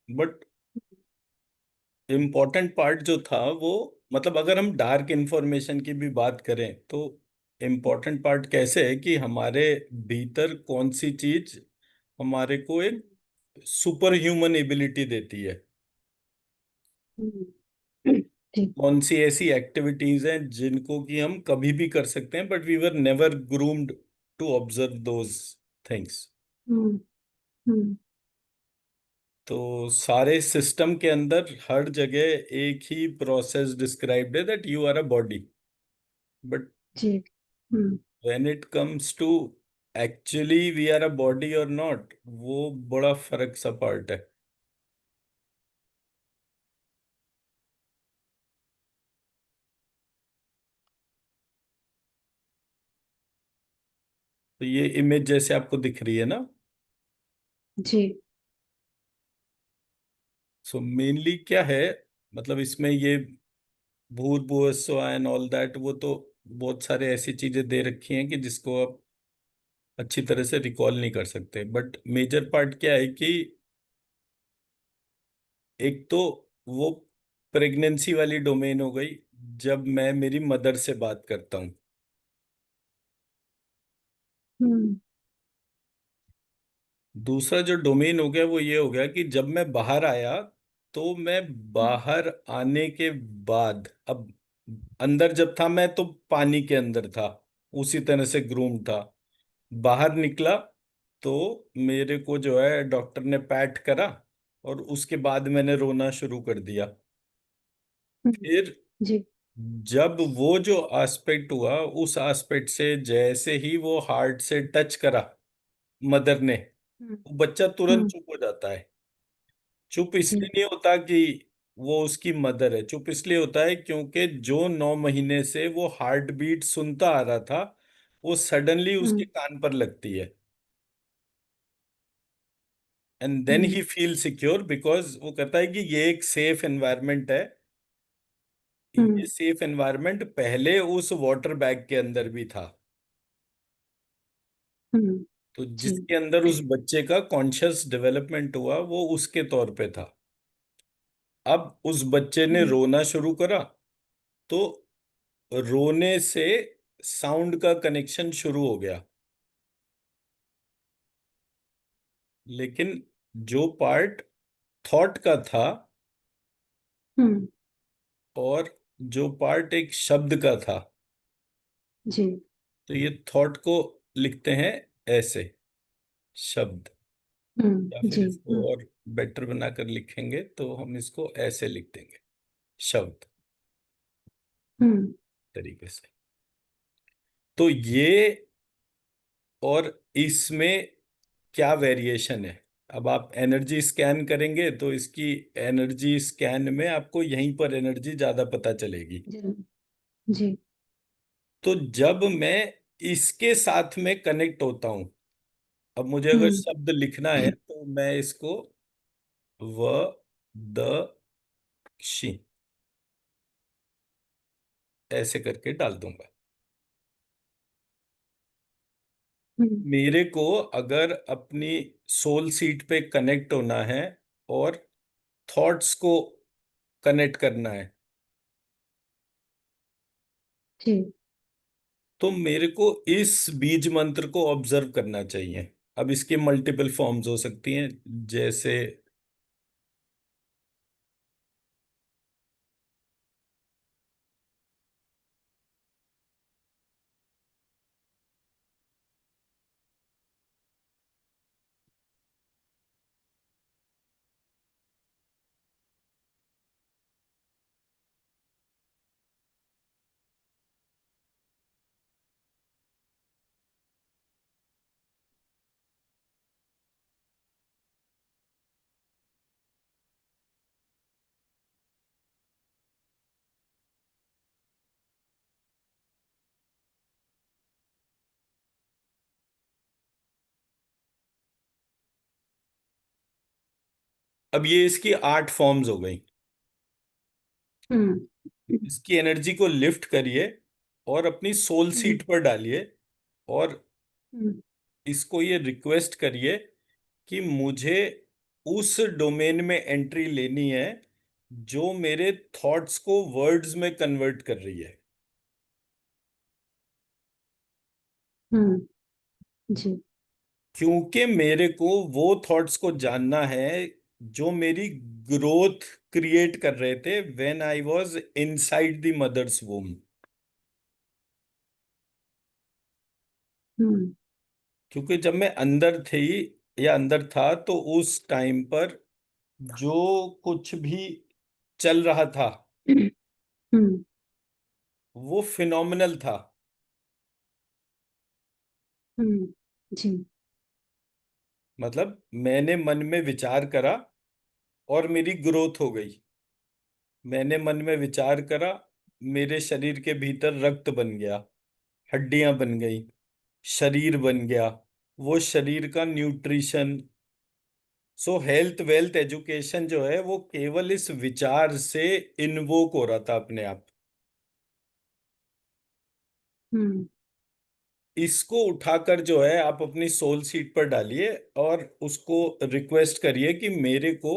But important part जो था वो, मतलब अगर हम डार्क इंफॉर्मेशन की भी बात करें तो इम्पोर्टेंट पार्ट कैसे है कि हमारे भीतर कौन सी चीज हमारे को एक सुपर ह्यूमन एबिलिटी देती है। हम्म, जी। कौन सी ऐसी एक्टिविटीज हैं जिनको कि हम कभी भी कर सकते हैं, but we were never groomed to observe those things. Hmm. Hmm. तो सारे सिस्टम के अंदर हर जगह एक ही प्रोसेस डिस्क्राइब्ड है, that you are a body. But जी। Hmm. When it comes to actually we are a body और नॉट, वो बड़ा फर्क सा पार्ट है। तो ये इमेज जैसे आपको दिख रही है ना, जी। सो मेनली क्या है, मतलब इसमें ये भूर्भुवस्व एंड ऑल दैट, वो तो बहुत सारे ऐसी चीजें दे रखी हैं कि जिसको आप अच्छी तरह से रिकॉल नहीं कर सकते। बट मेजर पार्ट क्या है कि एक तो वो प्रेगनेंसी वाली डोमेन हो गई, जब मैं मेरी मदर से बात करता हूँ। हम्म। दूसरा जो डोमेन हो गया वो ये हो गया कि जब मैं बाहर आया, तो मैं हम्म। बाहर आने के बाद, अब अंदर जब था मैं तो पानी के अंदर था, उसी तरह से ग्रूम था। बाहर निकला तो मेरे को जो है डॉक्टर ने पैट करा, और उसके बाद मैंने रोना शुरू कर दिया। हम्म, फिर जी। जब वो जो एस्पेक्ट हुआ, उस एस्पेक्ट से जैसे ही वो हार्ट से टच करा मदर ने, हम्म। वो बच्चा तुरंत हम्म, चुप हो जाता है। चुप इसलिए जी। नहीं होता कि वो उसकी मदर है, चुप इसलिए होता है क्योंकि जो 9 महीने से वो हार्ट बीट सुनता आ रहा था, वो सडनली उसके हम्म। कान पर लगती है। And then hmm. He feel secure, because वो कहता है कि ये एक सेफ एनवायरनमेंट है। ये हम्म। सेफ एनवायरनमेंट पहले उस वाटर बैग के अंदर भी था। हम्म, तो जी। जिसके अंदर उस बच्चे का कॉन्शियस डेवलपमेंट हुआ, वो उसके तौर पे था। अब उस बच्चे ने हम्म। रोना शुरू करा, तो रोने से साउंड का कनेक्शन शुरू हो गया। लेकिन जो पार्ट थॉट का था, हम्म, और जो पार्ट एक शब्द का था, जी। तो ये थॉट को लिखते हैं ऐसे, शब्द। या फिर जी। इसको और बेटर बनाकर लिखेंगे तो हम इसको ऐसे लिख देंगे, शब्द हम्म। तरीके से। तो ये, और इसमें क्या वेरिएशन है, अब आप एनर्जी स्कैन करेंगे तो इसकी एनर्जी स्कैन में आपको यहीं पर एनर्जी ज्यादा पता चलेगी। जी। जी। तो जब मैं इसके साथ में कनेक्ट होता हूं, अब मुझे अगर हम्म। शब्द लिखना है तो मैं इसको व द शी ऐसे करके डाल दूंगा। हम्म। मेरे को अगर अपनी सोल सीट पे कनेक्ट होना है और थॉट्स को कनेक्ट करना है, जी। तो मेरे को इस बीज मंत्र को ऑब्जर्व करना चाहिए। अब इसके मल्टीपल फॉर्म्स हो सकती हैं, जैसे अब ये इसकी 8 फॉर्म्स हो गई। हम्म। इसकी एनर्जी को लिफ्ट करिए और अपनी सोल हम्म। सीट पर डालिए, और हम्म। इसको ये रिक्वेस्ट करिए कि मुझे उस डोमेन में एंट्री लेनी है जो मेरे थॉट्स को वर्ड्स में कन्वर्ट कर रही है। हम्म। जी। क्योंकि मेरे को वो थॉट्स को जानना है जो मेरी ग्रोथ क्रिएट कर रहे थे when I was inside the mother's womb. Hmm. क्योंकि जब मैं अंदर थी या अंदर था तो उस टाइम पर जो कुछ भी चल रहा था हम्म। वो फिनोमिनल था। हम्म। जी। मतलब मैंने मन में विचार करा और मेरी ग्रोथ हो गई। मैंने मन में विचार करा, मेरे शरीर के भीतर रक्त बन गया, हड्डियां बन गई, शरीर बन गया। वो शरीर का न्यूट्रिशन। सो हेल्थ वेल्थ एजुकेशन जो है वो केवल इस विचार से इन्वोक हो रहा था अपने आप। हम्म। इसको उठाकर जो है आप अपनी सोल सीट पर डालिए और उसको रिक्वेस्ट करिए कि मेरे को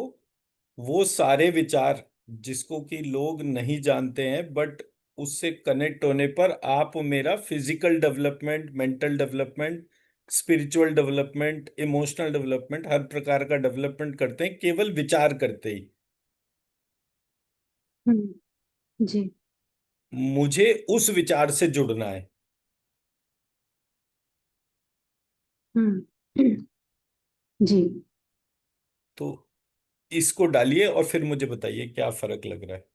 वो सारे विचार जिसको कि लोग नहीं जानते हैं, बट उससे कनेक्ट होने पर आप मेरा physical development, mental development, spiritual development, emotional development, हर प्रकार का डेवलपमेंट करते हैं केवल विचार करते ही। जी। मुझे उस विचार से जुड़ना है। हम्म। जी। तो इसको डालिए और फिर मुझे बताइए क्या फर्क लग रहा है।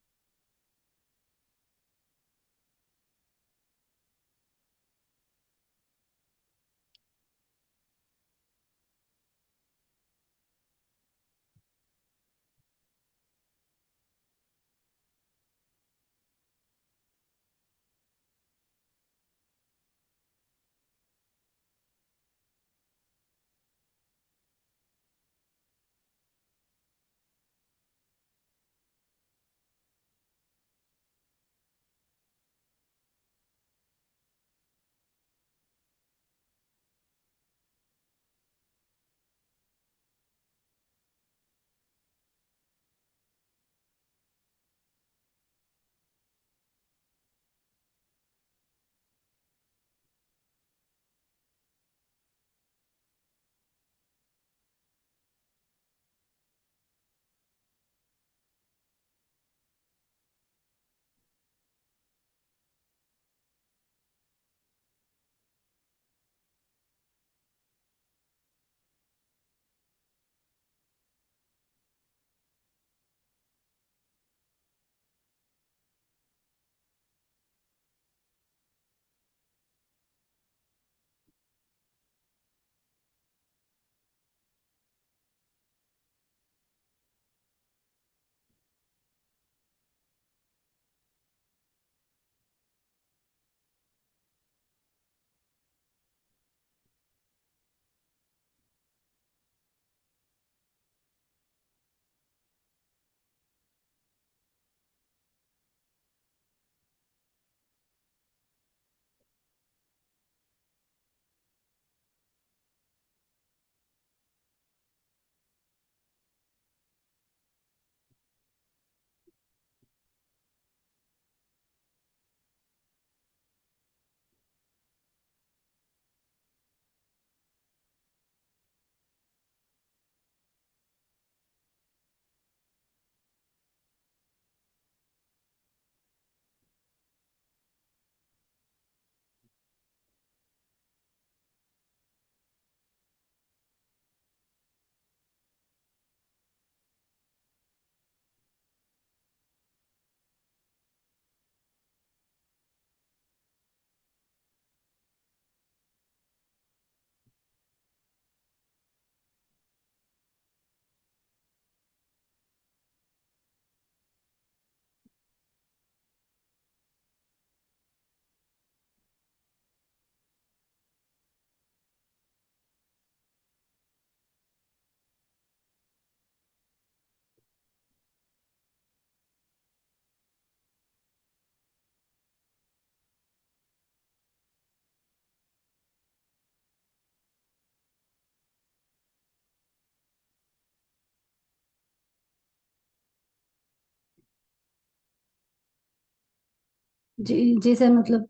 जी जैसे मतलब,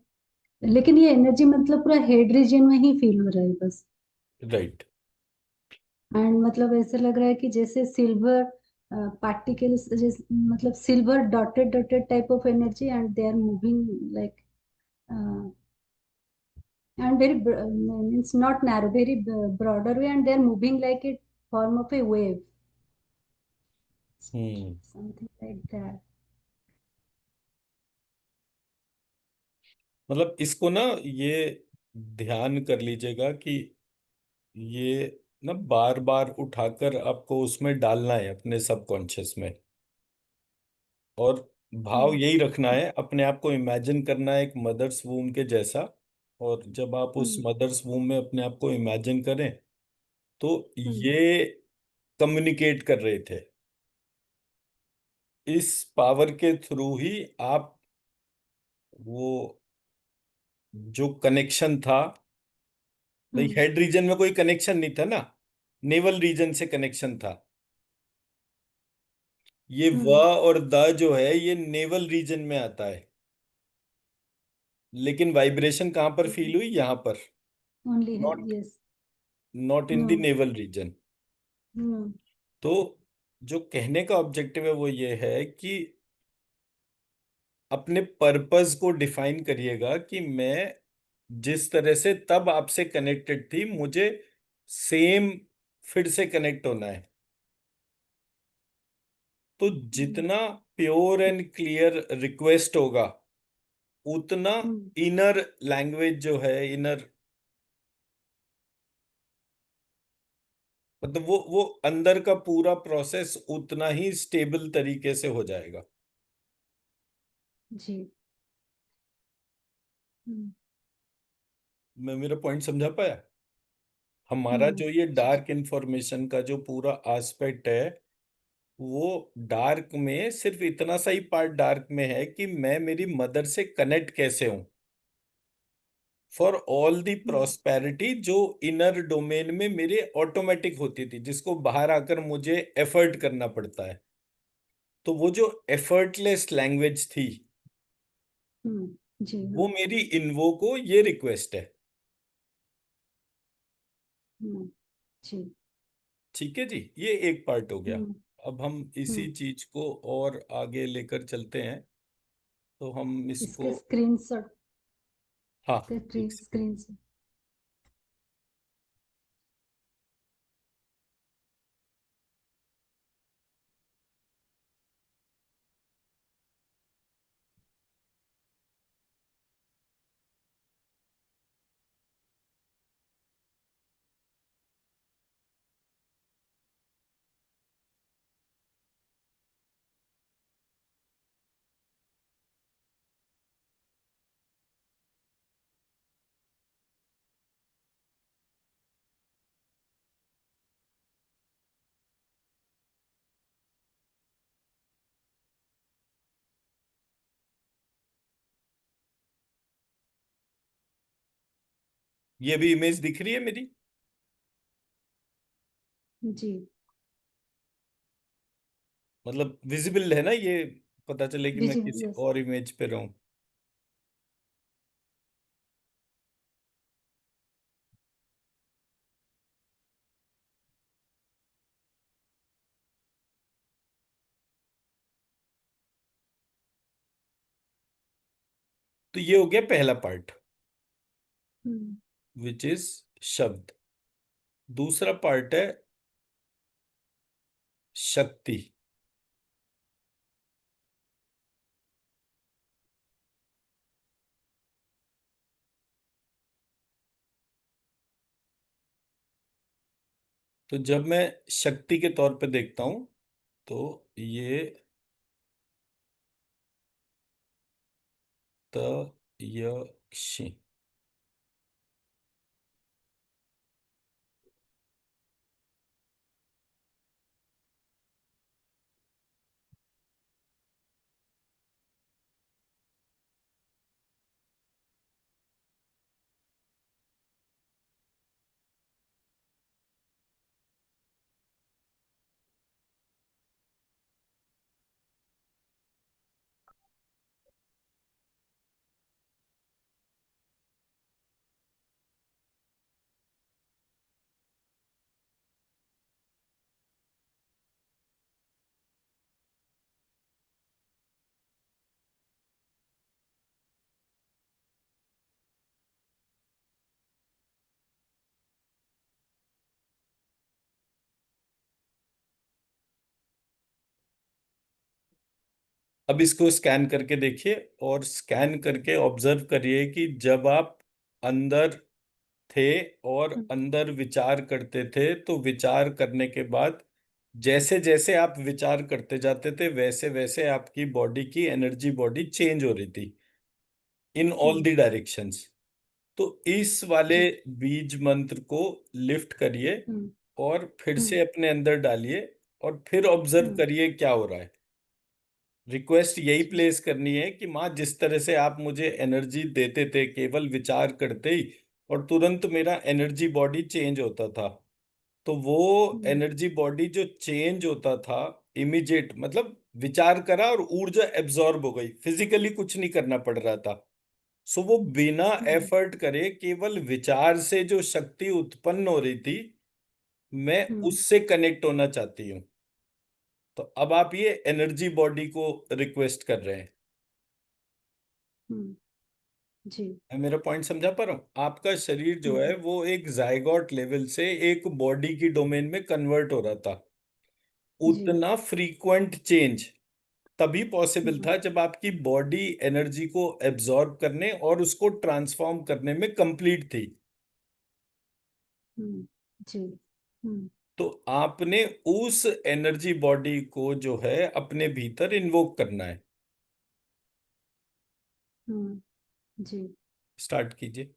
लेकिन ये एनर्जी मतलब पूरा हेड रीजन में ही फील हो रहा है बस। राइट। एंड मतलब ऐसे लग रहा है कि जैसे सिल्वर पार्टिकल्स, जैसे मतलब silver dotted dotted type of energy, and they are moving like, and very means not narrow, very broader way, and they are moving like a form of a wave, hmm. something like that. मतलब इसको ना, ये ध्यान कर लीजिएगा कि ये ना बार बार उठाकर आपको उसमें डालना है अपने सबकॉन्शियस में। और भाव हम्म यही रखना है, अपने आप को इमेजिन करना है एक मदर्स वूम के जैसा। और जब आप उस हम्म मदर्स वूम में अपने आप को इमेजिन करें, तो हम्म ये कम्युनिकेट कर रहे थे। इस पावर के थ्रू ही आप वो जो कनेक्शन था, भाई हम्म हेड रीजन में कोई कनेक्शन नहीं था ना, नेवल रीजन से कनेक्शन था। ये व हम्म और द जो है ये नेवल रीजन में आता है, लेकिन वाइब्रेशन कहां पर फील हुई? यहां पर। ओनली है, not yes. Not in the hmm naval region. हम्म तो जो कहने का ऑब्जेक्टिव है वो ये है कि अपने पर्पस को डिफाइन करिएगा कि मैं जिस तरह से तब आपसे कनेक्टेड थी, मुझे सेम फिर से कनेक्ट होना है। तो हम्म जितना प्योर एंड क्लियर रिक्वेस्ट होगा, उतना हम्म इनर लैंग्वेज जो है, इनर मतलब वो अंदर का पूरा प्रोसेस उतना ही स्टेबल तरीके से हो जाएगा। जी। हम्म मैं मेरा पॉइंट समझा पाया? हमारा जो ये जी जी। डार्क इंफॉर्मेशन का जो पूरा एस्पेक्ट है, वो डार्क में सिर्फ इतना सा ही पार्ट डार्क में है कि मैं मेरी मदर से कनेक्ट कैसे हूं। For all the hmm prosperity जो इनर डोमेन में मेरे ऑटोमेटिक होती थी, जिसको बाहर आकर मुझे एफर्ट करना पड़ता है, तो वो जो एफर्टलेस लैंग्वेज थी, जी वो हाँ। मेरी इन्वो को ये रिक्वेस्ट है। हम्म जी। ठीक है जी, ये एक पार्ट हो गया। हम्म अब हम इसी हम्म चीज को और आगे लेकर चलते हैं। तो हम इसको, इसके स्क्रीनशॉट, हाँ, इसके एक सेकेंड। स्क्रीन से। ये भी इमेज दिख रही है मेरी? जी मतलब विजिबल है ना ये? पता चले कि जी मैं जी किसी यस। और इमेज पे रहूं। तो ये हो गया पहला पार्ट, हम्म विच इज शब्द। दूसरा पार्ट है शक्ति। तो जब मैं शक्ति के तौर पे देखता हूं, तो ये त य क्षि। अब इसको स्कैन करके देखिए, और स्कैन करके ऑब्जर्व करिए कि जब आप अंदर थे और हम्म अंदर विचार करते थे, तो विचार करने के बाद जैसे जैसे आप विचार करते जाते थे, वैसे वैसे आपकी बॉडी की एनर्जी बॉडी चेंज हो रही थी in all hmm, the directions. तो इस वाले जी। बीज मंत्र को लिफ्ट करिए हम्म और फिर हम्म से अपने अंदर डालिए, और फिर ऑब्जर्व हम्म, करिए क्या हो रहा है। रिक्वेस्ट यही जी। प्लेस करनी है कि माँ, जिस तरह से आप मुझे एनर्जी देते थे केवल विचार करते ही, और तुरंत मेरा एनर्जी बॉडी चेंज होता था, तो वो हम्म एनर्जी बॉडी जो चेंज होता था, इमीडिएट मतलब विचार करा और ऊर्जा एब्जॉर्ब हो गई, फिजिकली कुछ नहीं करना पड़ रहा था। सो वो बिना हम्म एफर्ट करे केवल विचार से जो शक्ति उत्पन्न हो रही थी, मैं हम्म उससे कनेक्ट होना चाहती हूँ। तो अब आप ये एनर्जी बॉडी को रिक्वेस्ट कर रहे हैं। हम्म, जी। मैं मेरा पॉइंट समझा पा रहा हूँ? आपका शरीर जो है हम्म वो एक जायगॉट लेवल से एक बॉडी की डोमेन में कन्वर्ट हो रहा था। जी। उतना फ्रीक्वेंट चेंज तभी पॉसिबल हम्म था जब आपकी बॉडी एनर्जी को एब्जॉर्ब करने और उसको ट्रांसफॉर्म करने में कंप्लीट थी। हम्म, जी। हम्म तो आपने उस एनर्जी बॉडी को जो है अपने भीतर इन्वोक करना है। हम्म, जी। स्टार्ट कीजिए।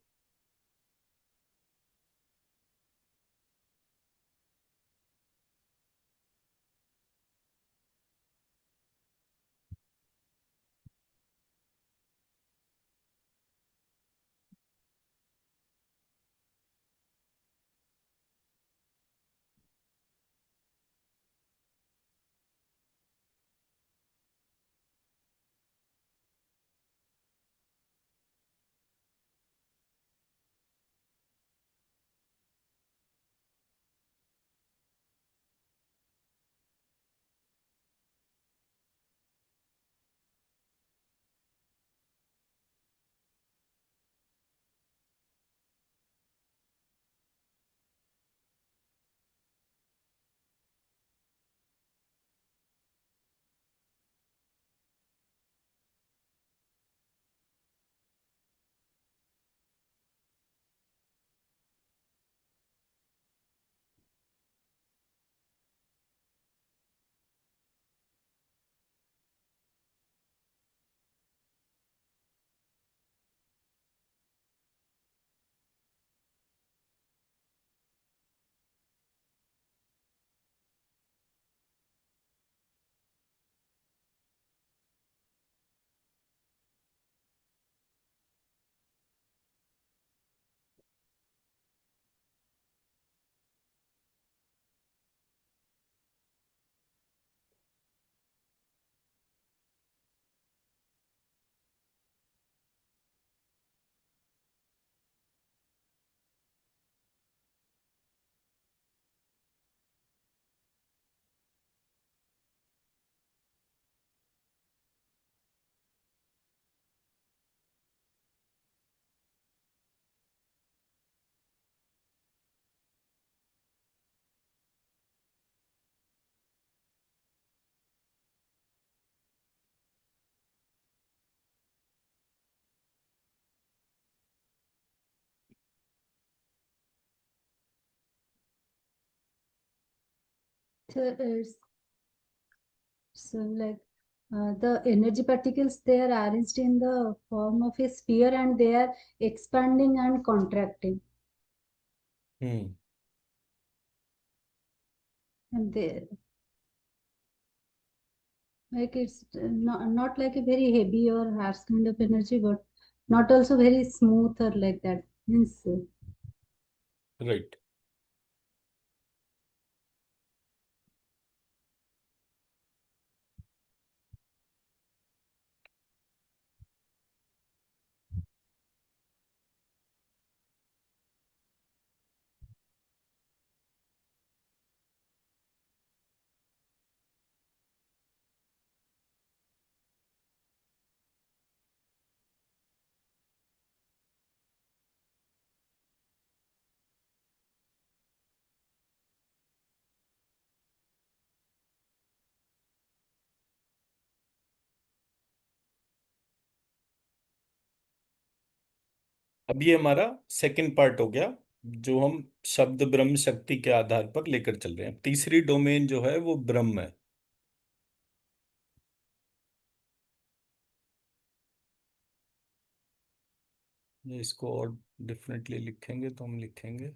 So so like the energy particles, they are arranged in the form of a sphere and they are expanding and contracting, hmm. and they like it's not like a very heavy or harsh kind of energy, but not also very smooth or like that. Means right. अब ये हमारा second part हो गया, जो हम शब्द ब्रह्म शक्ति के आधार पर लेकर चल रहे हैं। तीसरी डोमेन जो है वो ब्रह्म है। ये इसको और डिफरेंटली लिखेंगे तो हम लिखेंगे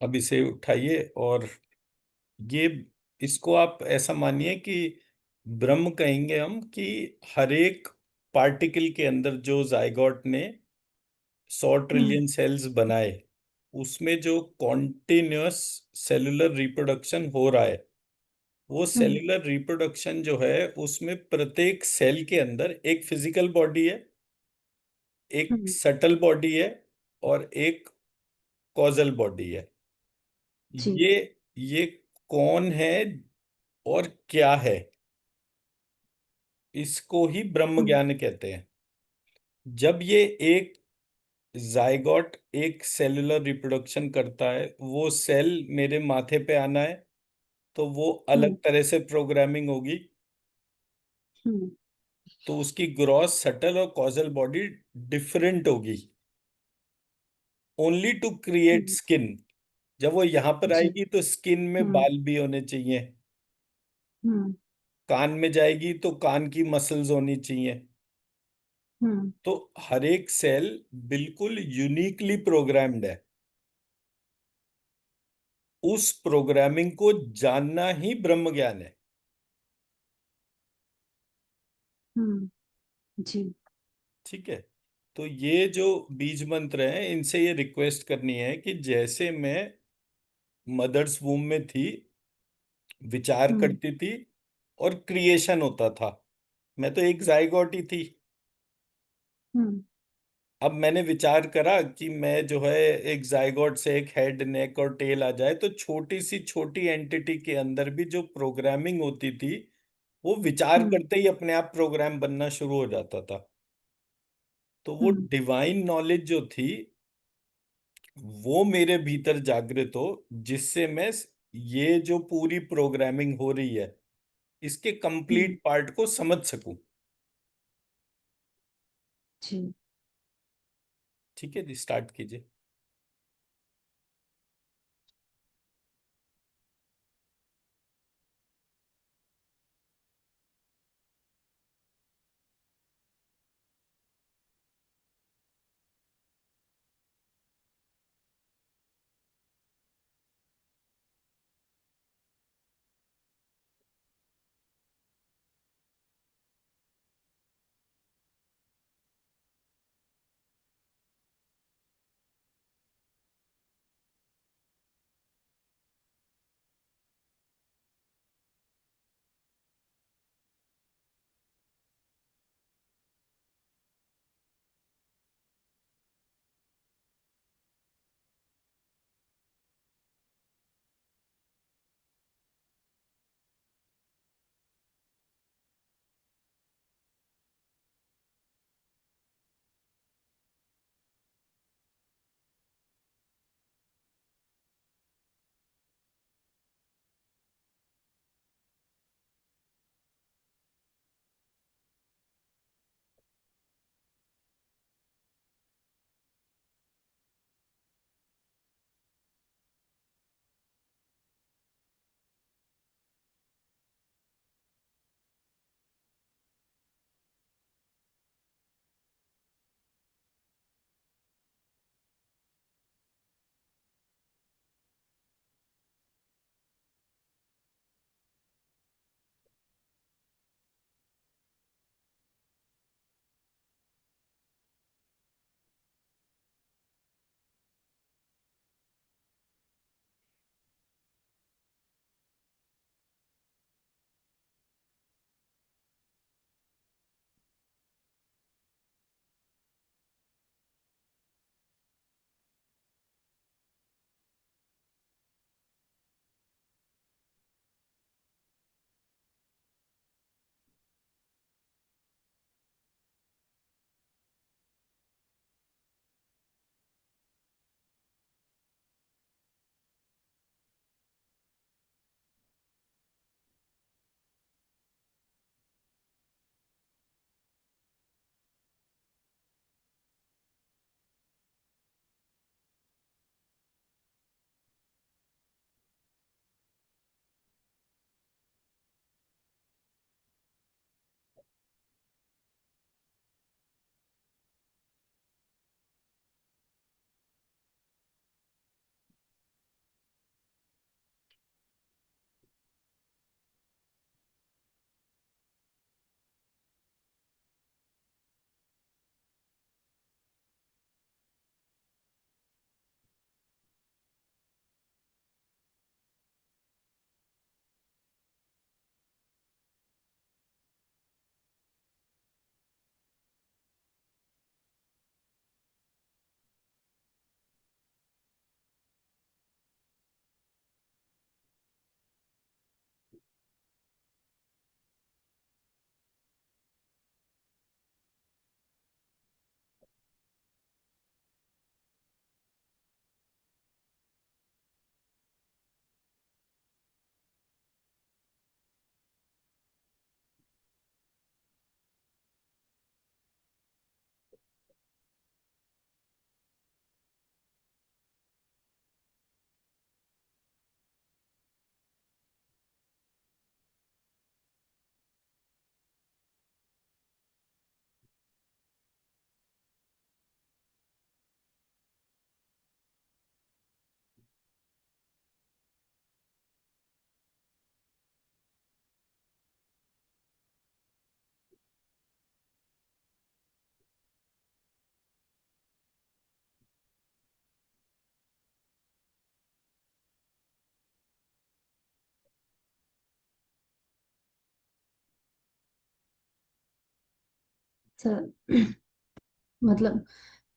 अब इसे उठाइए और ये, इसको आप ऐसा मानिए कि ब्रह्म कहेंगे हम कि हर एक पार्टिकल के अंदर जो जाइगोट ने 100 ट्रिलियन हम्म सेल्स बनाए, उसमें जो कॉन्टिन्यूअस सेलुलर रिप्रोडक्शन हो रहा है, वो हम्म सेलुलर रिप्रोडक्शन जो है उसमें प्रत्येक सेल के अंदर एक फिजिकल बॉडी है, एक हम्म सटल बॉडी है, और एक कॉजल बॉडी है। जी। ये ये कौन है और क्या है, इसको ही ब्रह्म हम्म ज्ञान कहते हैं। जब ये एक जाइगोट एक सेलुलर रिप्रोडक्शन करता है, वो सेल मेरे माथे पे आना है, तो वो अलग हम्म तरह से प्रोग्रामिंग होगी। हम्म तो उसकी ग्रॉस सटल और कॉजल बॉडी डिफरेंट होगी, only to create hmm skin. जब वो यहां पर जी। आएगी तो स्किन में हम्म बाल भी होने चाहिए, हम्म कान में जाएगी तो कान की मसल्स होनी चाहिए। हम्म तो हर एक सेल बिल्कुल यूनिकली प्रोग्राम्ड है। उस प्रोग्रामिंग को जानना ही ब्रह्म ज्ञान है। हम्म जी। ठीक है। तो ये जो बीज मंत्र हैं, इनसे ये रिक्वेस्ट करनी है कि जैसे मैं मदर्स वूम में थी, विचार हम्म करती थी और क्रिएशन होता था, मैं तो एक जाइगोट ही थी। हम्म अब मैंने विचार करा कि मैं जो है एक जाइगोट से एक हेड नेक और टेल आ जाए, तो छोटी सी छोटी एंटिटी के अंदर भी जो प्रोग्रामिंग होती थी, वो विचार हम्म करते ही अपने आप प्रोग्राम बनना शुरू हो जाता था। तो वो हम्म डिवाइन नॉलेज जो थी, वो मेरे भीतर जागृत हो, जिससे मैं ये जो पूरी प्रोग्रामिंग हो रही है, इसके हम्म कंप्लीट पार्ट को समझ सकूं। जी। ठीक है जी, स्टार्ट कीजिए। सर मतलब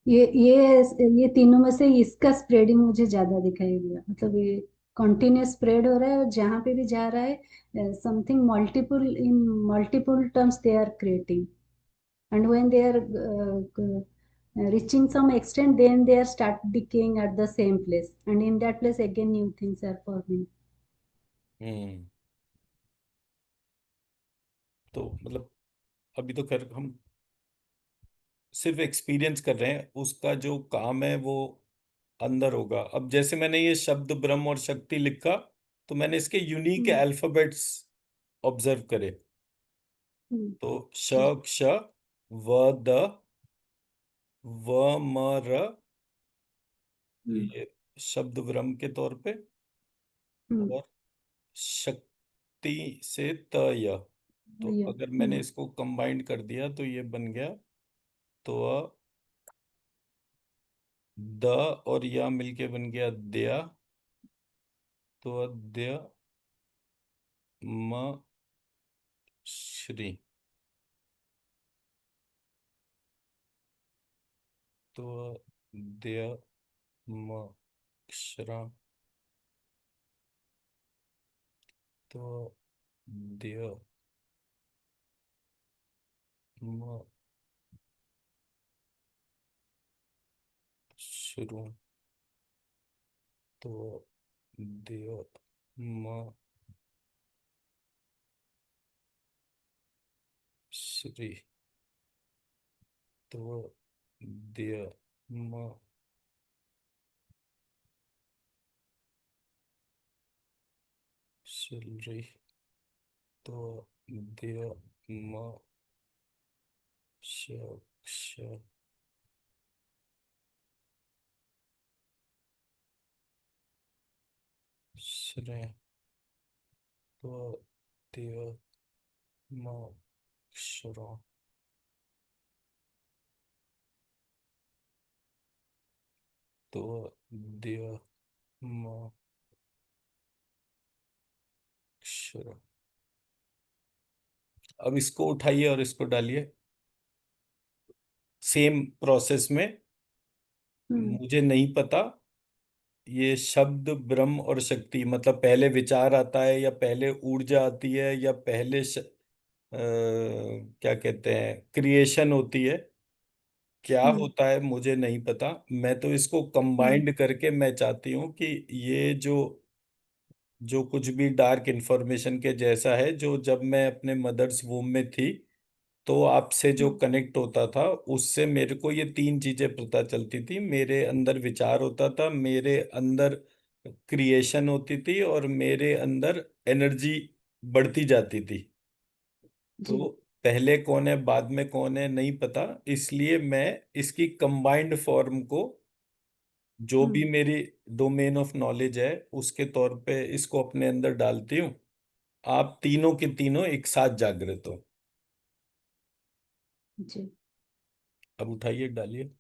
ये तीनों में से इसका स्प्रेडिंग मुझे ज्यादा दिखाई दिया, मतलब ये कंटिन्यूस स्प्रेड हो रहा है, और जहाँ पे भी जा रहा है something multiple in multiple terms they are creating, and when they are reaching some extent, then they are start decaying at the same place, and in that place again new things are forming. हम्म। तो मतलब अभी तो खैर हम सिर्फ experience कर रहे हैं, उसका जो काम है वो अंदर होगा। अब जैसे मैंने ये शब्द ब्रह्म और शक्ति लिखा, तो मैंने इसके यूनिक हम्म। अल्फाबेट्स ऑब्जर्व करे। हम्म। तो श, जी। क्ष, व, द, व, म, र, हम्म। ये शब्द ब्रह्म के तौर पे। हम्म। और शक्ति से त, य। तो ये अगर मैंने इसको कंबाइंड कर दिया तो ये बन गया, तो द और या मिलके बन गया दया। तो अद्य म श्री। तो अद्य म श्रा। तो अद्य म श्रु। तो अद्य म श्री। तो अद्य म श्री। तो अद्य म श श श्रे। तो अद्य म श्रा। तो अद्य म श्रा। अब इसको उठाइए और इसको डालिए सेम प्रोसेस में। हम्म। मुझे नहीं पता ये शब्द ब्रह्म और शक्ति, मतलब पहले विचार आता है या पहले ऊर्जा आती है या पहले क्या कहते हैं क्रिएशन होती है, क्या हम्म। होता है मुझे नहीं पता। मैं तो इसको हम्म। कंबाइंड करके मैं चाहती हूँ कि ये जो जो कुछ भी डार्क इंफॉर्मेशन के जैसा है, जो जब मैं अपने मदर्स वूम में थी तो आपसे जो हम्म। कनेक्ट होता था, उससे मेरे को ये तीन चीजें पता चलती थी। मेरे अंदर विचार होता था, मेरे अंदर क्रिएशन होती थी, और मेरे अंदर एनर्जी बढ़ती जाती थी। जी। तो पहले कौन है बाद में कौन है नहीं पता, इसलिए मैं इसकी कंबाइंड फॉर्म को, जो भी हम्म। मेरी डोमेन ऑफ नॉलेज है उसके तौर पे इसको अपने अंदर डालती हूँ। आप तीनों के तीनों एक साथ जागृत हो। जी। अब उठाइए डालिए।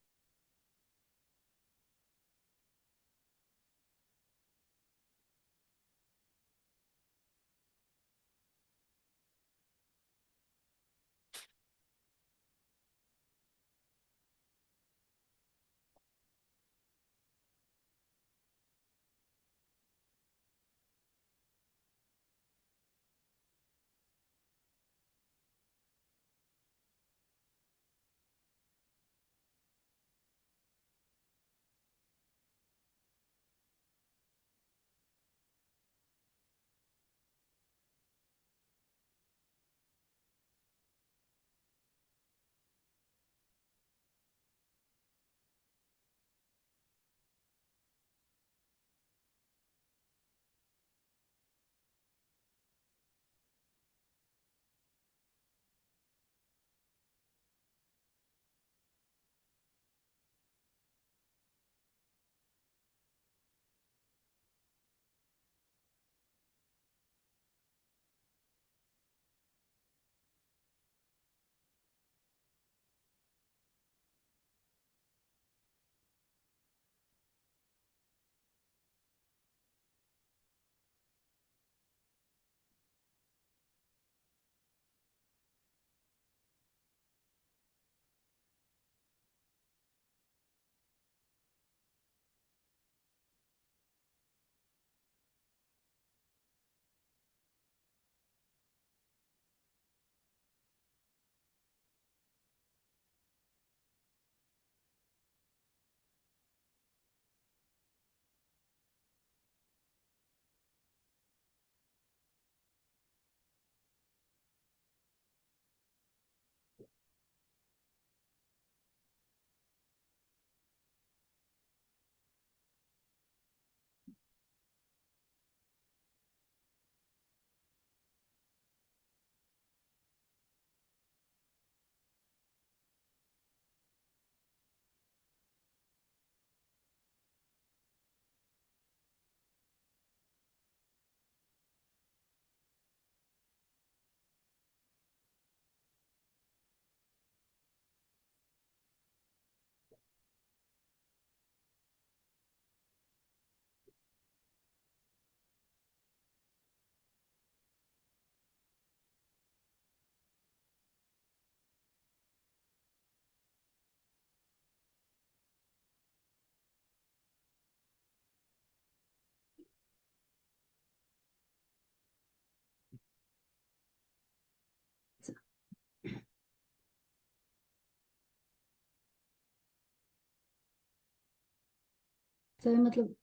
तो मतलब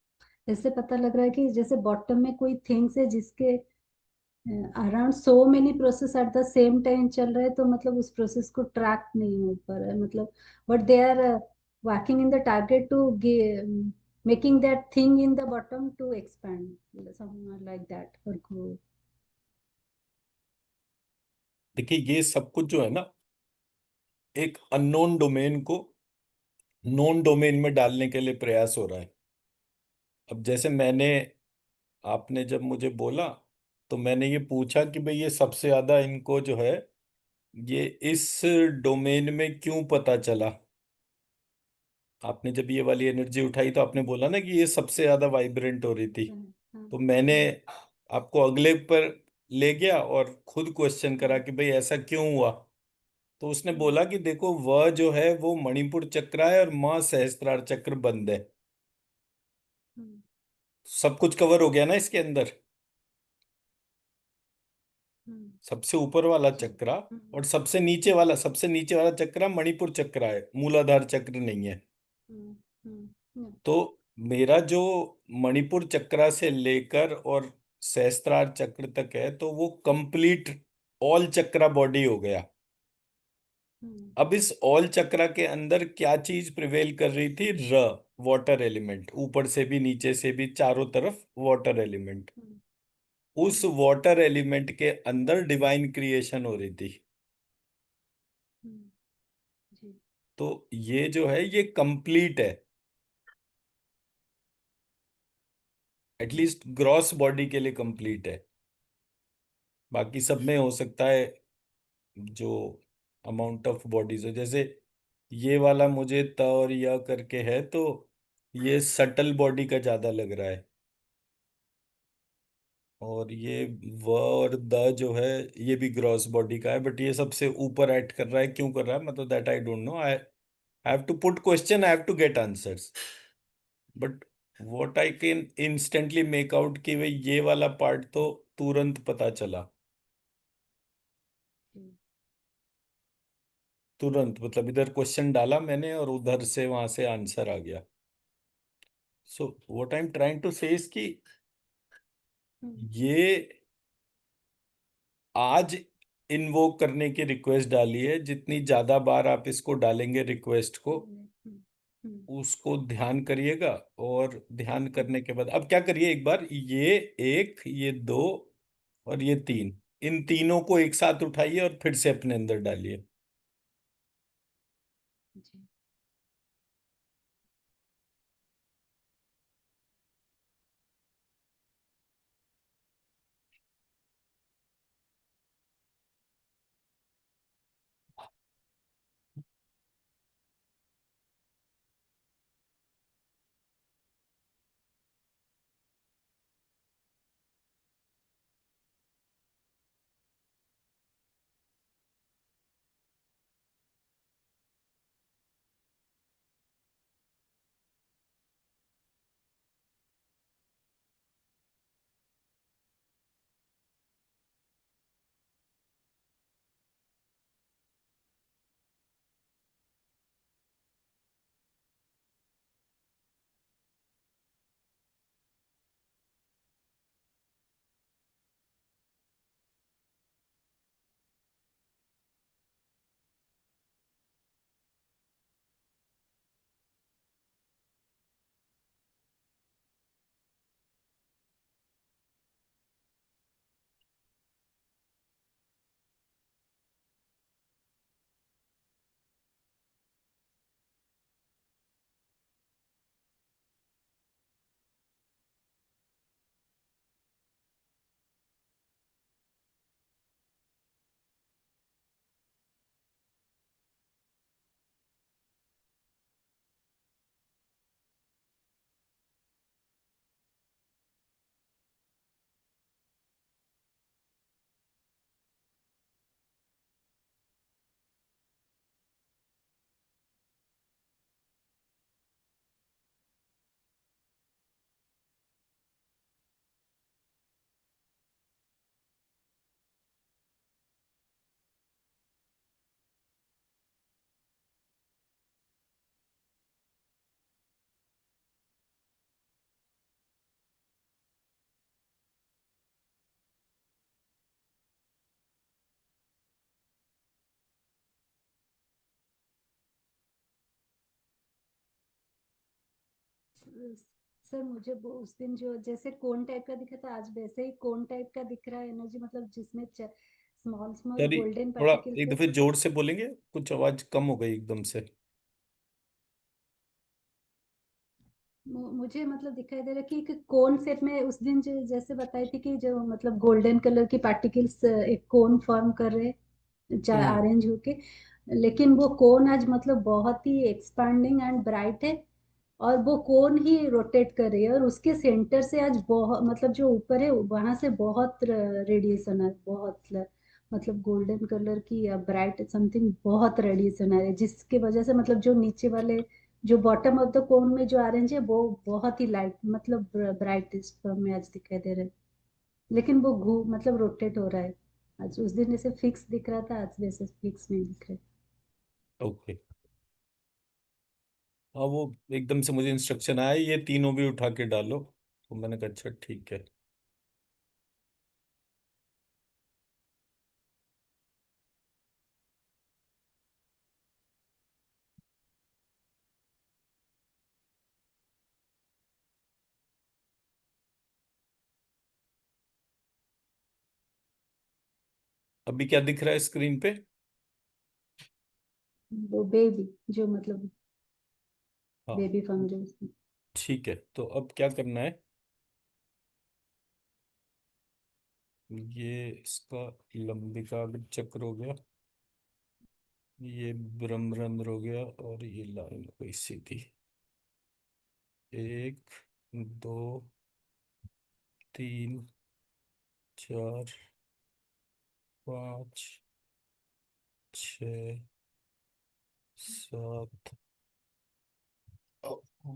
ऐसे पता लग रहा है कि जैसे बॉटम में कोई थिंग्स है जिसके around so many process at the same time चल रहे हैं, तो मतलब उस प्रोसेस को ट्रैक नहीं हो पा रहा है, मतलब but they are working in the target to making that thing in the bottom to expand something like that और ग्रो। देखिए ये सब कुछ जो है ना, एक अननोन डोमेन को नोन डोमेन में डालने के लिए प्रयास हो रहा है। अब जैसे मैंने, आपने जब मुझे बोला तो मैंने ये पूछा कि भाई ये सबसे ज्यादा इनको जो है, ये इस डोमेन में क्यों पता चला। आपने जब ये वाली एनर्जी उठाई तो आपने बोला ना कि ये सबसे ज्यादा वाइब्रेंट हो रही थी। हाँ हाँ। तो मैंने हम्म, आपको अगले पर ले गया और खुद क्वेश्चन करा हम्म, कि भाई ऐसा क्यों हुआ। तो उसने हम्म, बोला कि देखो वह जो है वो मणिपुर चक्र है और मां सहस्त्रार चक्र बंद है। हम्म, सब कुछ कवर हो गया ना इसके अंदर। हम्म, सबसे ऊपर वाला जी। चक्रा हम्म, और सबसे नीचे हम्म, वाला, सबसे नीचे वाला चक्रा मणिपुर चक्र है, मूलाधार चक्र नहीं है। हम्म, हम्म, तो मेरा जो मणिपुर चक्रा से लेकर और सहस्त्रार चक्र तक है, तो वो कंप्लीट ऑल चक्रा बॉडी हो गया। हम्म, अब इस ऑल चक्रा के अंदर क्या चीज प्रिवेल कर रही थी? र, वाटर एलिमेंट, ऊपर से भी नीचे से भी चारों तरफ वाटर एलिमेंट। हम्म, उस हम्म, वाटर एलिमेंट के अंदर डिवाइन क्रिएशन हो रही थी। हम्म, जी। तो ये जो है ये कंप्लीट है, हम्म, एटलीस्ट ग्रॉस बॉडी के लिए कंप्लीट है। बाकी सब में हो सकता है जो अमाउंट ऑफ बॉडीज हो, जैसे ये वाला मुझे त और य करके है, तो ये सटल बॉडी का ज्यादा लग रहा है। और ये व और द जो है ये भी ग्रॉस बॉडी का है, बट ये सबसे ऊपर ऐड कर रहा है, क्यों कर रहा है मतलब that I don't know. I have to put question, I have to get answers. But what I can instantly make out कि भाई ये वाला पार्ट तो तुरंत पता चला। जी। तुरंत मतलब इधर क्वेश्चन डाला मैंने और उधर से वहां से आंसर आ गया। So what I am trying to say is कि हम्म, ये आज इन्वोक करने की रिक्वेस्ट डाली है, जितनी ज्यादा बार आप इसको डालेंगे रिक्वेस्ट को, हम्म, उसको ध्यान करिएगा। और ध्यान हम्म, करने के बाद अब क्या करिए, एक बार ये एक, ये दो और ये तीन, इन तीनों को एक साथ उठाइए और फिर से अपने अंदर डालिए। जी। सर मुझे वो उस दिन जो जैसे कोन टाइप का दिखा था, आज वैसे ही कोन टाइप का दिख रहा है एनर्जी, मतलब जिसमें स्मॉल स्मॉल सॉरी, गोल्डन थोड़ा पार्टिकल्स एक है। दफे जोर से बोलेंगे, कुछ आवाज कम हो गई एकदम से। मुझे मतलब दिखाई दे रहा है कि एक कोन शेप में उस दिन जो जैसे बताई थी कि जो मतलब गोल्डन कलर की पार्टिकल्स एक कोन फॉर्म कर रहे, हम्म। अरेंज होके। लेकिन वो कोन आज मतलब बहुत ही एक्सपांडिंग एंड ब्राइट है, और वो कोन ही रोटेट कर रही है, और उसके सेंटर से आज बहुत मतलब जो ऊपर है वहां से बहुत रेडिएशन है, बहुत मतलब गोल्डन कलर की या ब्राइट समथिंग बहुत रेडिएशन आ रही है, जिसके वजह से मतलब जो नीचे वाले जो बॉटम ऑफ द कोन में जो ऑरेंज है वो बहुत ही लाइट मतलब ब्राइटेस्ट फॉर्म में आज दिखाई दे रहा है। लेकिन वो घू मतलब रोटेट हो रहा है। आज उस दिन ऐसे फिक्स दिख रहा था, आज वैसे फिक्स नहीं दिख रहा ओके। हाँ, वो एकदम से मुझे इंस्ट्रक्शन आया ये तीनों भी उठा के डालो, तो मैंने कहा अच्छा ठीक है। अभी क्या दिख रहा है स्क्रीन पे? है। वो बेबी जो मतलब हाँ, बेबी फॉर्म जो उसमें। ठीक है। तो अब क्या करना है, ये इसका लंबिका चक्र हो गया, ये ब्रह्मरंध्र हो गया, और ये लाइन हो गई सीधी। एक, दो, तीन, चार, पाँच, छ, सात। ओ, ओ,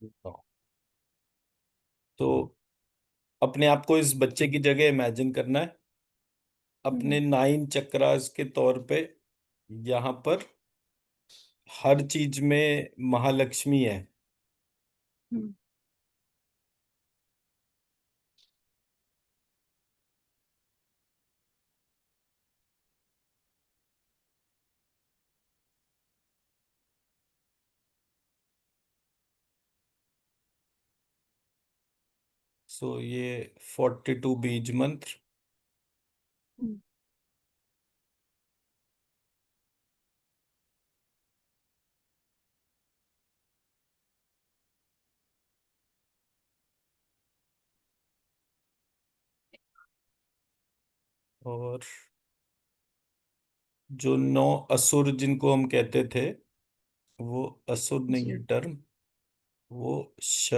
नौ। तो अपने आप को इस बच्चे की जगह इमेजिन करना है, अपने हम्म 9 चक्रास के तौर पे। यहाँ पर हर चीज में महालक्ष्मी है। हम्म सो ये 42 बीज मंत्र। हम्म और जो 9 असुर जिनको हम कहते थे, वो असुर नहीं है जी। टर्म, वो श,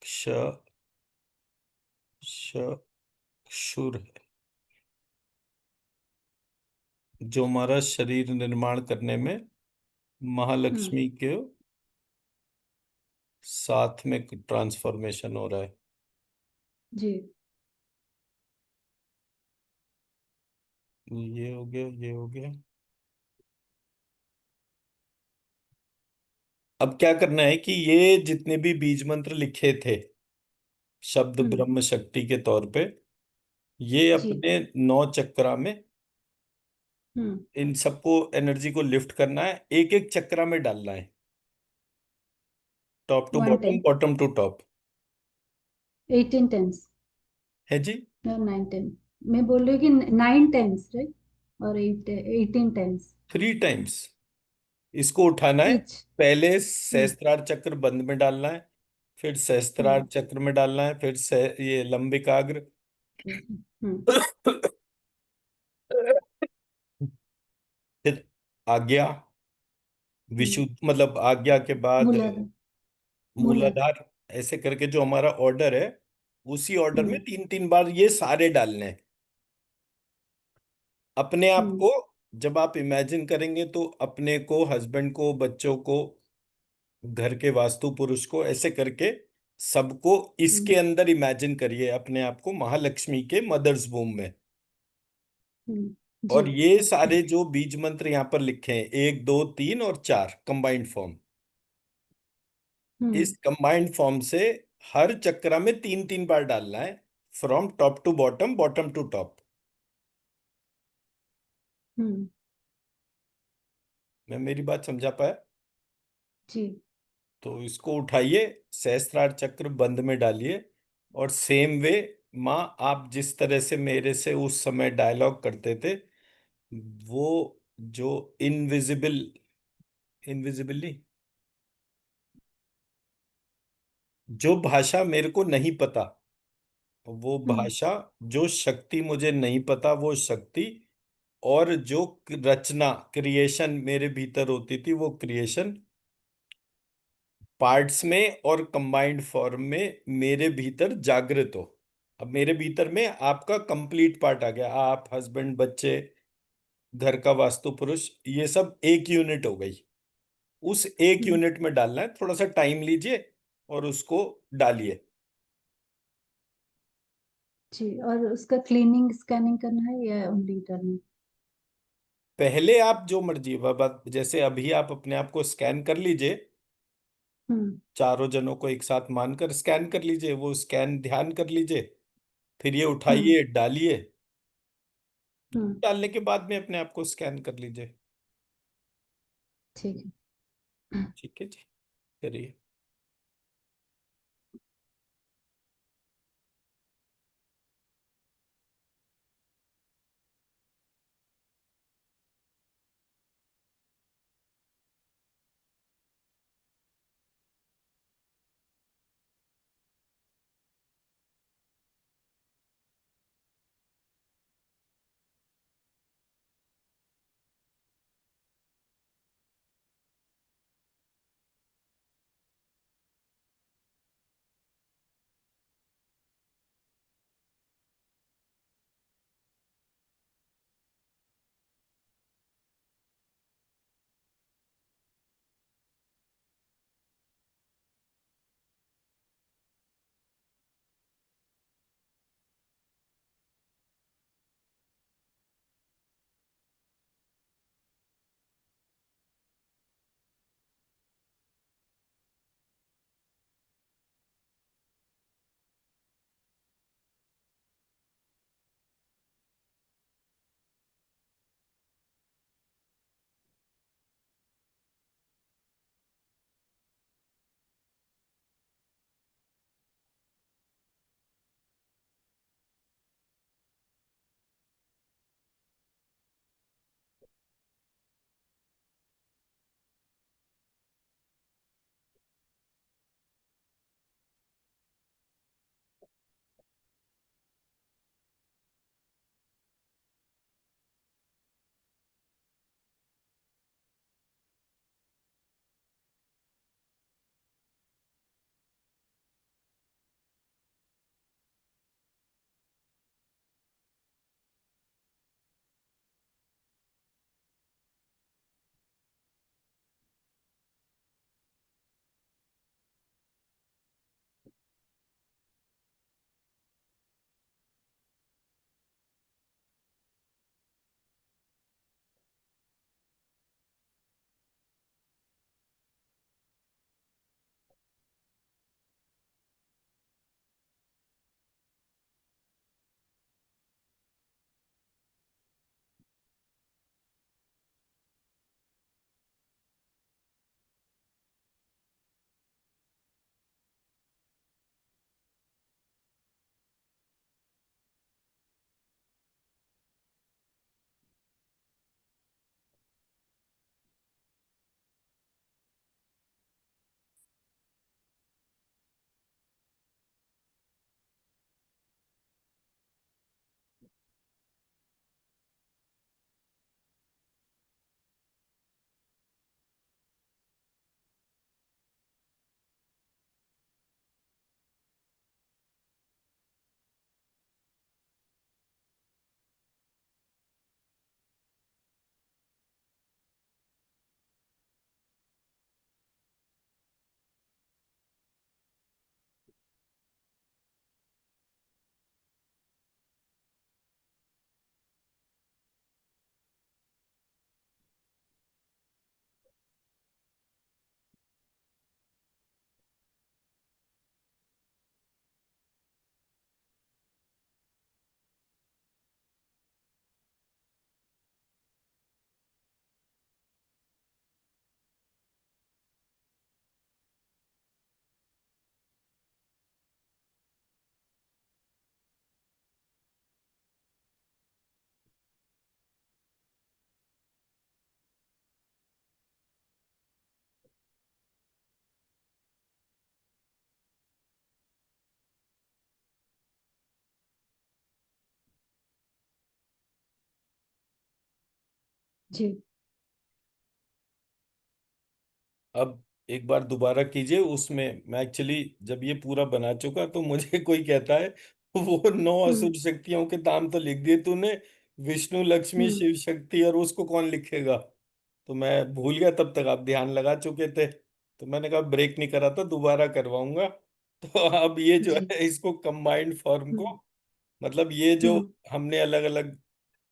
क्ष, श, शुर है, जो हमारा शरीर निर्माण करने में हम्म महालक्ष्मी के साथ में ट्रांसफॉर्मेशन हो रहा है। जी। ये हो गया, ये हो गया। अब क्या करना है कि ये जितने भी बीज मंत्र लिखे थे शब्द हम्म ब्रह्म शक्ति के तौर पे, ये जी। अपने 9 चक्रा में, हम्म इन सबको एनर्जी को लिफ्ट करना है, एक एक चक्रा में डालना है, top to one bottom, time bottom to top. 18 times है जी। या 9 टाइम? मैं बोल रही हूँ कि 9 टाइम्स राइट, और 18 टाइम्स 3 टाइम्स इसको उठाना है। ईच। पहले हम्म सहस्त्रार चक्र बंद में डालना है, फिर सहस्त्रार हम्म चक्र में डालना है, फिर ये लंबिकाग्र, हम्म फिर आज्ञा, हम्म विशुद्ध मतलब आज्ञा के बाद मूलाधार। मूलाधार। मूलाधार। ऐसे करके जो हमारा ऑर्डर है, उसी ऑर्डर में हम्म 3 3 बार ये सारे डालने हैं अपने आप हम्म को। जब आप इमेजिन करेंगे तो अपने को, हस्बैंड को, बच्चों को, घर के वास्तु पुरुष को, ऐसे करके सबको हम्म इसके अंदर इमेजिन करिए अपने आप को महालक्ष्मी के मदर्स वूम में। जी। और ये सारे जो बीज मंत्र यहाँ पर लिखे हैं, 1 2 3 और 4 कंबाइंड फॉर्म, इस हम्म कंबाइंड फॉर्म से हर चक्र में 3 3 बार डालना है। From top to bottom, bottom to top. हम्म। मैं मेरी बात समझा पाया? जी। तो इसको उठाइए, सहस्त्रार चक्र बंद में डालिए, और सेम वे, माँ, आप जिस तरह से मेरे से उस समय डायलॉग करते थे, वो जो इनविजिबल, इनविजिबल नहीं, जो भाषा मेरे को नहीं पता, वो हम्म। भाषा, जो शक्ति मुझे नहीं पता वो शक्ति, और जो रचना, क्रिएशन मेरे भीतर होती थी, वो क्रिएशन पार्ट्स में और कंबाइंड फॉर्म में मेरे भीतर जागृत हो। अब मेरे भीतर में आपका कंप्लीट पार्ट आ गया, आप, हस्बैंड, बच्चे, घर का वास्तु पुरुष, ये सब एक यूनिट हो गई। उस एक हम्म। यूनिट में डालना है, थोड़ा सा टाइम लीजिए और उसको डालिए। जी, और उसका क्लीनिंग स्कैनिंग करना है या ओनली टर्निंग? पहले आप जो मर्जी, जैसे अभी आप अपने आप को स्कैन कर लीजिए, हम्म। चारों जनों को एक साथ मानकर स्कैन कर लीजिए, वो स्कैन ध्यान कर लीजिए, फिर ये हम्म। उठाइए, डालिए, हम्म। डालने के बाद में अपने आप को स्कैन कर लीजिए। ठीक है। ठीक है जी, करिए। जी। अब एक बार दोबारा कीजिए। उसमें मैं एक्चुअली जब ये पूरा बना चुका तो मुझे कोई कहता है, वो 9 असुर हम्म। शक्तियों के नाम तो लिख दिए तूने, विष्णु लक्ष्मी हम्म। शिव शक्ति, और उसको कौन लिखेगा? तो मैं भूल गया, तब तक आप ध्यान लगा चुके थे। तो मैंने कहा ब्रेक नहीं करा था, दोबारा करवाऊंगा। तो अब ये जो जी। है इसको कंबाइंड फॉर्म को, हम्म। मतलब ये जो हम्म। हमने अलग अलग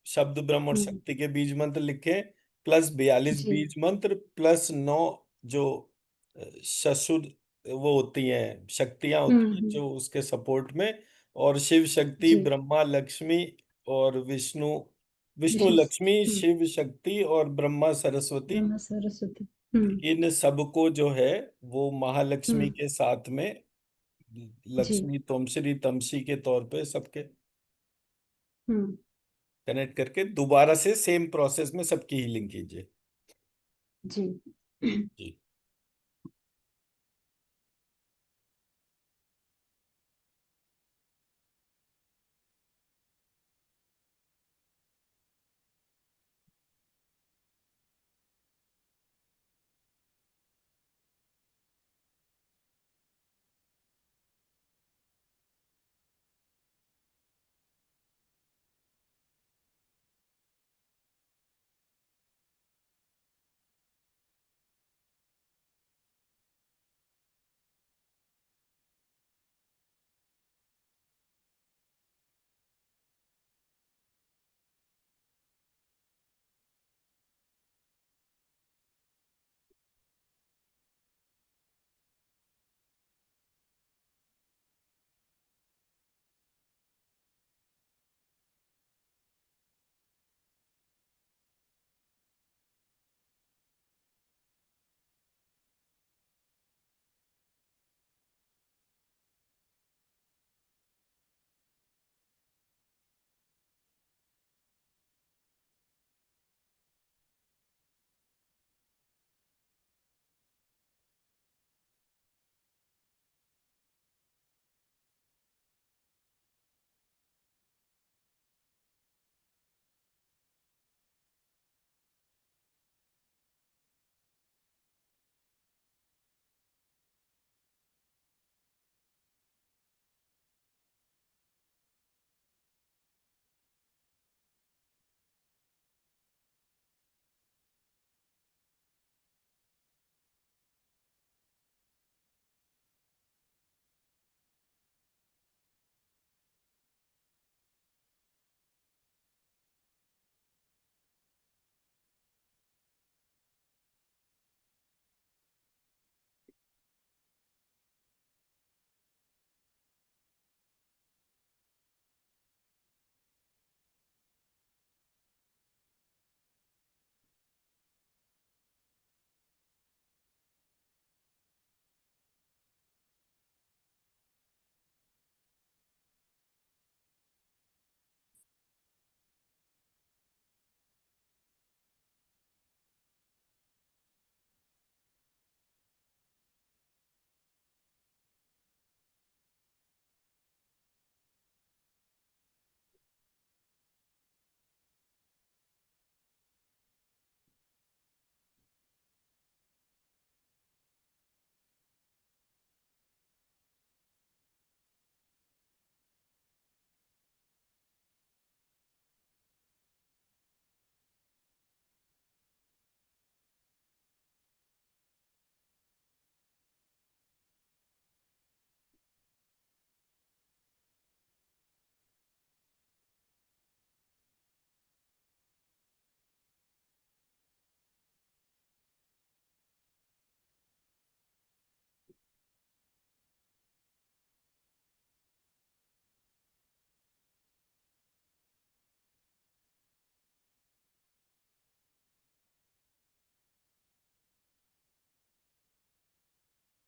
शब्द ब्रह्म और हम्म। शक्ति के बीज मंत्र लिखे, प्लस 42 जी। बीज मंत्र, प्लस 9 जो ससुर वो होती हैं, शक्तियां होती हैं हम्म। जो उसके सपोर्ट में, और शिव शक्ति, जी। ब्रह्मा लक्ष्मी और विष्णु, विष्णु विष्णु। लक्ष्मी, हम्म। शिव शक्ति और ब्रह्मा सरस्वती, ब्रह्मा सरस्वती। इन सबको जो है वो महालक्ष्मी हम्म। के साथ में, जी। लक्ष्मी तमश्री तमसी के तौर पे सबके हम्म। कनेक्ट करके दोबारा से सेम प्रोसेस में सबकी हीलिंग कीजिए। जी। जी।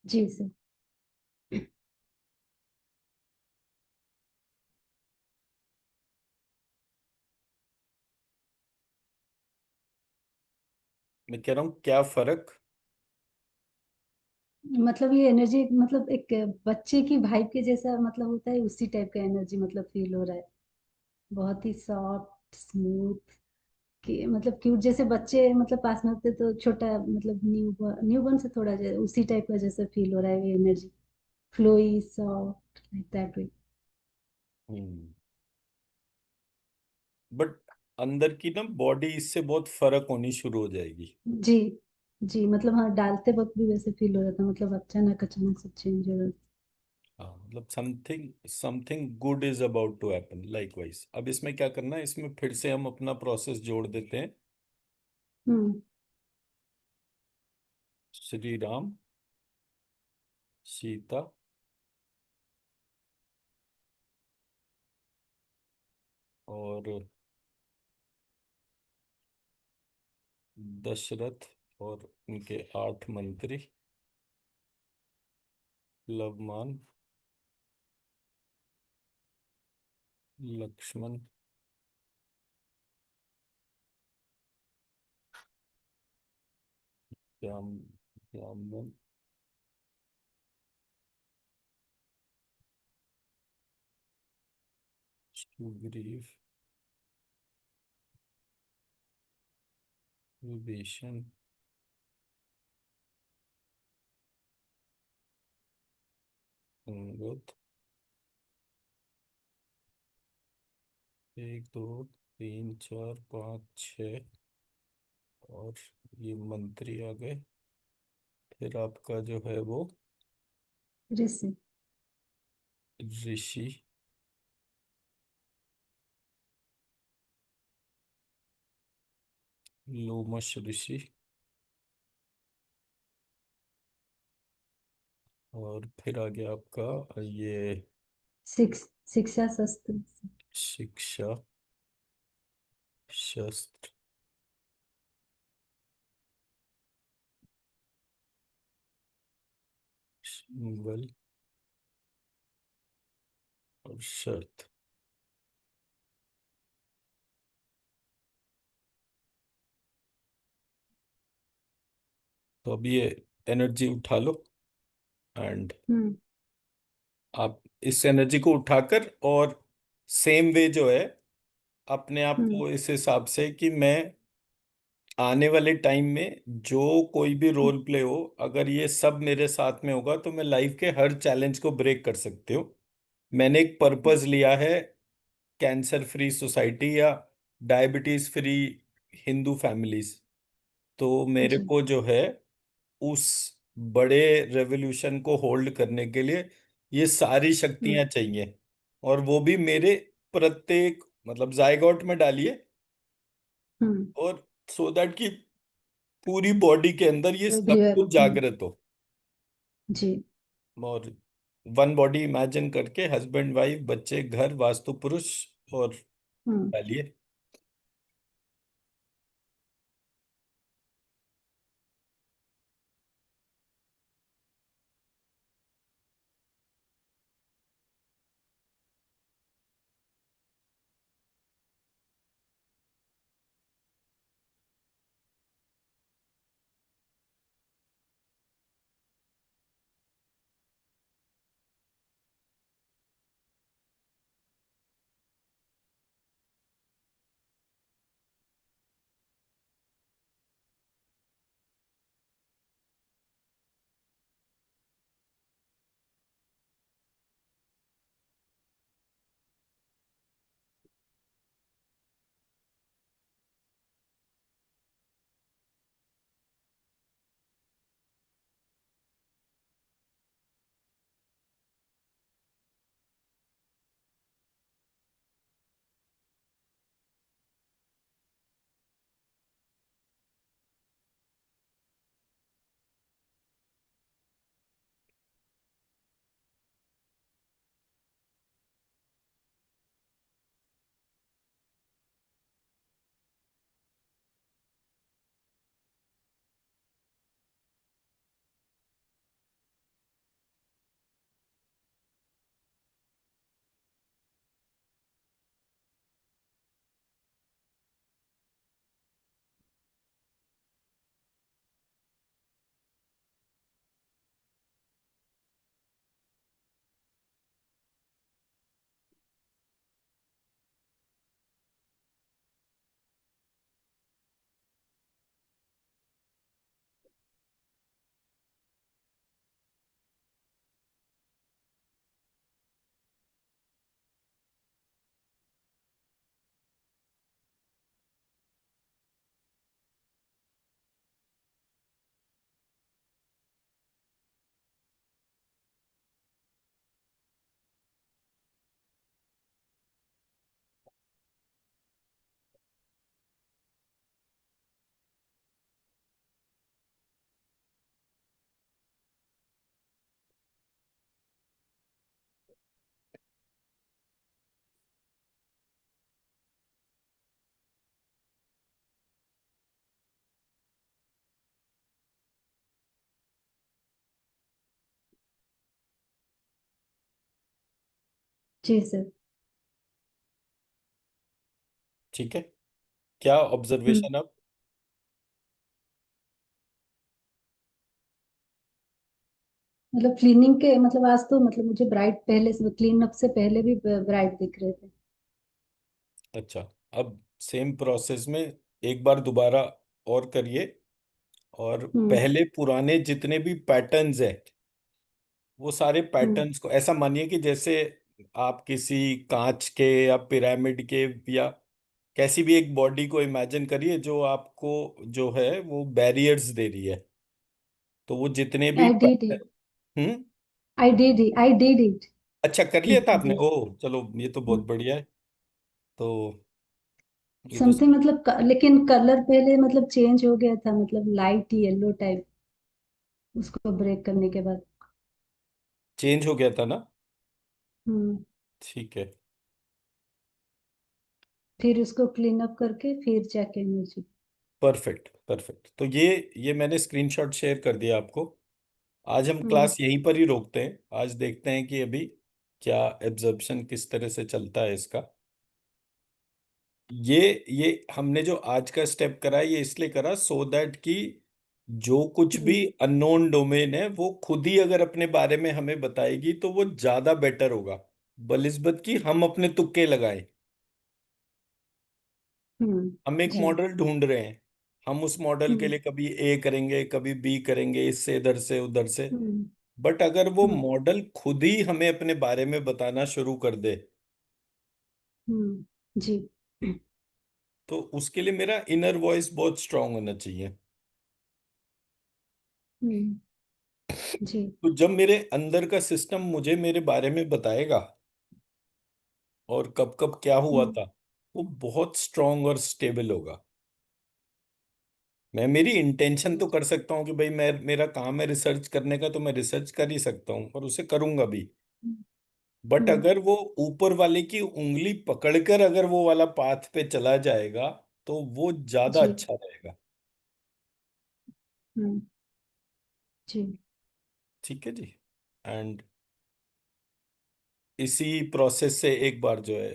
जी सर। मैं कह रहा हूँ क्या फर्क। मतलब ये एनर्जी मतलब एक बच्चे की वाइब के जैसा मतलब होता है, उसी टाइप का एनर्जी मतलब फील हो रहा है। बहुत ही सॉफ्ट स्मूथ। कि मतलब क्यूट जैसे बच्चे मतलब पास में होते तो छोटा मतलब न्यू बॉर्न से थोड़ा उसी टाइप का जैसा फील हो रहा है, energy flowy soft like that way. Hmm. But अंदर की ना बॉडी इससे बहुत फर्क होनी शुरू हो जाएगी। जी जी, मतलब हाँ डालते वक्त भी वैसे फील हो रहा था, मतलब अचानक अचानक सब चेंज हो रहा था। हाँ मतलब something something good is about to happen likewise. अब इसमें क्या करना है, इसमें फिर से हम अपना प्रोसेस जोड़ देते हैं। हम्म। श्री राम, सीता और दशरथ और उनके 8 मंत्री, लवमान, लक्ष्मण, राम, रामवन, सुग्रीव, विभीषण, अंगद। 1 2 3 4 5 6 और ये मंत्री आ गए। फिर आपका जो है वो ऋषि। ऋषि, लोमश ऋषि। और फिर आ गया आपका ये शिक्षा शस्त्र। शिक्षा, शस्त्र, बल और शर्त। तो अब ये एनर्जी उठा लो एंड हम्म आप इस एनर्जी को उठाकर और सेम वे जो है अपने आप हम्म को इस हिसाब से कि मैं आने वाले टाइम में जो कोई भी हम्म, रोल प्ले हो, अगर ये सब मेरे साथ में होगा तो मैं लाइफ के हर चैलेंज को ब्रेक कर सकती हूँ। मैंने एक पर्पस लिया है, कैंसर फ्री सोसाइटी या डायबिटीज फ्री हिंदू फैमिलीज। तो मेरे जी। को जो है उस बड़े रेवोल्यूशन को होल्ड करने के लिए ये सारी हम्म शक्तियां चाहिए। और वो भी मेरे प्रत्येक मतलब जायगोट में डालिए, हम्म। और सो दैट कि पूरी बॉडी के अंदर ये सब एवरीवेयर। कुछ जागृत हो। जी। और वन बॉडी इमेजिन करके हस्बैंड वाइफ बच्चे घर वास्तु पुरुष और हम्म। डालिए। जी सर। ठीक है, क्या हम्म। ऑब्जर्वेशन अब? मतलब क्लीनिंग के मतलब आज तो मतलब मुझे ब्राइट पहले से क्लीन अप से पहले भी ब्राइट दिख रहे थे। अच्छा, अब सेम प्रोसेस में एक बार दोबारा और करिए, और हम्म। पहले पुराने जितने भी पैटर्न्स है, वो सारे हम्म। पैटर्न्स को ऐसा मानिए कि जैसे आप किसी कांच के या पिरामिड के या कैसी भी एक बॉडी को इमेजिन करिए जो आपको जो है वो बैरियर्स दे रही है। तो वो जितने भी I did pattern. It. Hmm. I did it. अच्छा, कर लिया था आपने? जी। ओह चलो, ये तो बहुत बढ़िया है। तो ये तो समथिंग मतलब लेकिन कलर पहले मतलब चेंज हो गया था, मतलब लाइट येलो टाइप, उसको ब्रेक करने के बाद। चेंज हो गया था ना? हम्म। ठीक है। फिर उसको क्लीन अप करके फिर जाके म्यूजिक। परफेक्ट परफेक्ट, तो ये मैंने स्क्रीनशॉट शेयर कर दिया आपको। आज हम हम्म। क्लास यहीं पर ही रोकते हैं। आज देखते हैं कि अभी क्या एब्जॉर्प्शन किस तरह से चलता है इसका। ये हमने जो आज का स्टेप करा है, ये इसलिए करा सो दैट कि जो कुछ भी हम्म। अननोन डोमेन है वो खुद ही अगर अपने बारे में हमें बताएगी तो वो ज्यादा बेटर होगा, बनिस्बत कि हम अपने तुक्के लगाएं। हम एक जी। मॉडल ढूंढ रहे हैं, हम उस मॉडल के हम्म। लिए कभी ए करेंगे, कभी बी करेंगे, इससे इधर से उधर से। हम्म। बट अगर वो हम्म। मॉडल खुद ही हमें अपने बारे में बताना शुरू कर दे, जी। तो उसके लिए मेरा इनर वॉइस बहुत स्ट्रांग होना चाहिए। हम्म। जी। तो जब मेरे अंदर का सिस्टम मुझे मेरे बारे में बताएगा और कब कब क्या हुआ हम्म। था, वो बहुत स्ट्रांग और स्टेबल होगा। मैं मेरी इंटेंशन तो कर सकता हूँ कि भाई मैं, मेरा काम है रिसर्च करने का, तो मैं रिसर्च कर ही सकता हूँ और उसे करूंगा भी। बट हम्म। अगर वो ऊपर वाले की उंगली पकड़कर अगर वो वाला पाथ पे चला जाएगा तो वो ज्यादा जी। अच्छा रहेगा। हम्म। जी। ठीक है जी। एंड इसी प्रोसेस से एक बार जो है